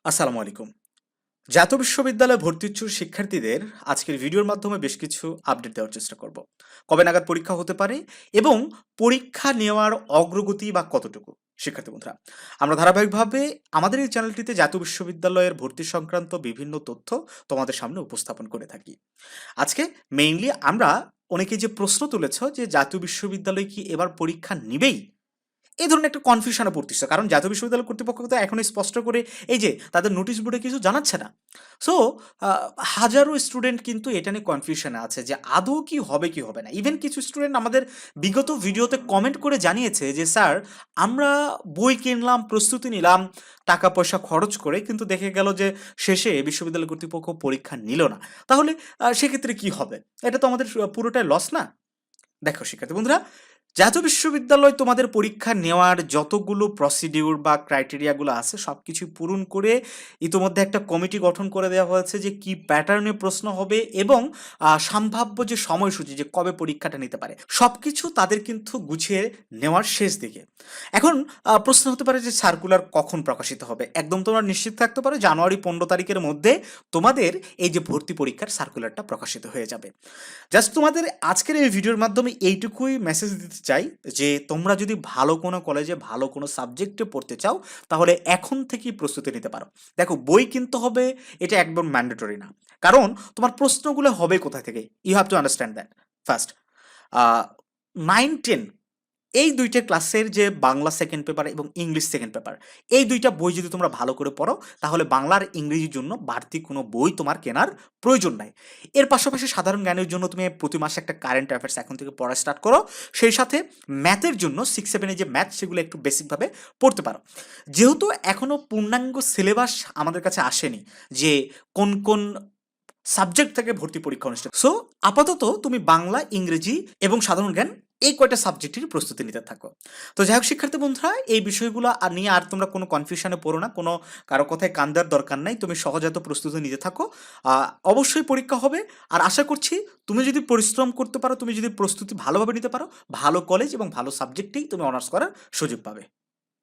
আসসালামু আলাইকুম। জাতীয় বিশ্ববিদ্যালয়ে ভর্তি ইচ্ছুক শিক্ষার্থীদের আজকের ভিডিওর মাধ্যমে বেশ কিছু আপডেট দেওয়ার চেষ্টা করব। কবে নাগাদ পরীক্ষা হতে পারে এবং পরীক্ষা নেওয়ার অগ্রগতি বা কতটুকু? শিক্ষার্থী বন্ধুরা, আমরা ধারাবাহিকভাবে আমাদের এই চ্যানেলটিতে জাতীয় বিশ্ববিদ্যালয়ের ভর্তি সংক্রান্ত বিভিন্ন তথ্য তোমাদের সামনে উপস্থাপন করে থাকি। আজকে মেইনলি আমরা অনেকেই যে প্রশ্ন তুলেছ যে জাতীয় বিশ্ববিদ্যালয় কি এবার পরীক্ষা নিবেই? এই ধরনের একটা কনফিউশনে পড়তেছে। কারণ জাতীয় বিশ্ববিদ্যালয় কর্তৃপক্ষ তো এখনো স্পষ্ট করে এই যে তাদের নোটিশ বোর্ডে কিছু জানাচ্ছে না। সো আ হাজারো স্টুডেন্ট কিন্তু এটা নিয়ে কনফিউশনে আছে যে আদৌ কি হবে কি হবে না। ইভেন কিছু স্টুডেন্ট আমাদের বিগত ভিডিওতে কমেন্ট করে জানিয়েছে যে, "স্যার, আমরা বই কিনলাম, প্রস্তুতি নিলাম, টাকা পয়সা খরচ করে কিন্তু দেখে গেল যে শেষে বিশ্ববিদ্যালয় কর্তৃপক্ষ পরীক্ষা নিল না। তাহলে সেক্ষেত্রে কি হবে? এটা তো আমাদের পুরোটাই লস না?" দেখো শিক্ষার্থী বন্ধুরা, জাতীয় বিশ্ববিদ্যালয় তোমাদের পরীক্ষা নেওয়ার যতগুলো প্রসিডিউর বা ক্রাইটেরিয়াগুলো আছে সবকিছু পূরণ করে ইতোমধ্যে একটা কমিটি গঠন করে দেওয়া হয়েছে যে কি প্যাটার্নে প্রশ্ন হবে এবং সম্ভাব্য যে সময়সূচি যে কবে পরীক্ষাটা নিতে পারে সবকিছু তাদের কিন্তু গুছিয়ে নেওয়ার শেষ দিকে। এখন প্রশ্ন হতে পারে যে সার্কুলার কখন প্রকাশিত হবে? একদম তোমরা নিশ্চিত থাকতে পারো জানুয়ারি 15 তারিখের মধ্যে তোমাদের এই যে ভর্তি পরীক্ষার সার্কুলারটা প্রকাশিত হয়ে যাবে। জাস্ট তোমাদের আজকের এই ভিডিওর মাধ্যমে এইটুকুই মেসেজ দিতে চাই যে তোমরা যদি ভালো কোনো কলেজে ভালো কোনো সাবজেক্টে পড়তে চাও তাহলে এখন থেকেই প্রস্তুতি নিতে পারো। দেখো বই কিনতে হবে এটা একদম ম্যান্ডেটরি না। কারণ তোমার প্রশ্নগুলো হবে কোথা থেকে? You have to understand that. First, uh 9-10 এই ২ টা ক্লাসের যে বাংলা সেকেন্ড পেপার এবং ইংলিশ সেকেন্ড পেপার, এই ২ টা বই যদি তোমরা ভালো করে পড়ো, তাহলে বাংলা আর ইংরেজির জন্য বাড়তি কোনো বই তোমার কেনার প্রয়োজন নাই। এর পাশাপাশি সাধারণ জ্ঞানের জন্য তুমি প্রতি মাসে একটা কারেন্ট অ্যাফেয়ার্স এখন থেকে পড়া স্টার্ট করো। সেই সাথে ম্যাথের জন্য 6-7 এ যে ম্যাথ সেগুলো একটু বেসিকভাবে পড়তে পারো। যেহেতু এখনো পূর্ণাঙ্গ সিলেবাস আমাদের কাছে আসেনি যে কোন সাবজেক্ট থেকে ভর্তি পরীক্ষা অনুষ্ঠিত। সো আপাতত তুমি বাংলা, ইংরেজি এবং সাধারণ জ্ঞান এই কয়টা সাবজেক্টেরই প্রস্তুতি নিতে থাকো। তো যাই হোক শিক্ষার্থী বন্ধুরা, এই বিষয়গুলো নিয়ে আর তোমরা কোনো কনফিউশনে পড়ো না, কোনো কারো কথায় কান দেওয়ার দরকার নাই। তুমি সহজাত প্রস্তুতি নিতে থাকো। অবশ্যই পরীক্ষা হবে। আর আশা করছি তুমি যদি পরিশ্রম করতে পারো, তুমি যদি প্রস্তুতি ভালোভাবে নিতে পারো, ভালো কলেজ এবং ভালো সাবজেক্টেই তুমি অনার্স করার সুযোগ পাবে।